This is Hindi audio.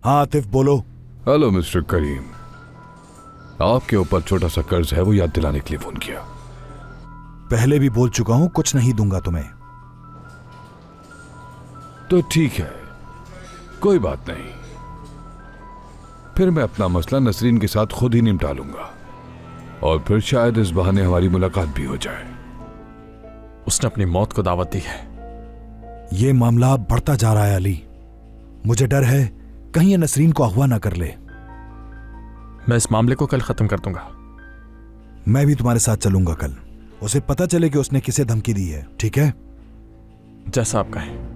हाँ आतिफ बोलो। हेलो मिस्टर करीम, आपके ऊपर छोटा सा कर्ज है, वो याद दिलाने के लिए फोन किया। पहले भी बोल चुका हूं, कुछ नहीं दूंगा तुम्हें। तो ठीक है, कोई बात नहीं, फिर मैं अपना मसला नसरीन के साथ खुद ही निपटा लूंगा और फिर शायद इस बहाने हमारी मुलाकात भी हो जाए। उसने अपनी मौत को दावत दी है। यह मामला बढ़ता जा रहा है अली, मुझे डर है कहीं ये नसरीन को अगवा ना कर ले। मैं इस मामले को कल खत्म कर दूंगा। मैं भी तुम्हारे साथ चलूंगा कल, उसे पता चले कि उसने किसे धमकी दी है, ठीक है? जैसा आप कहें।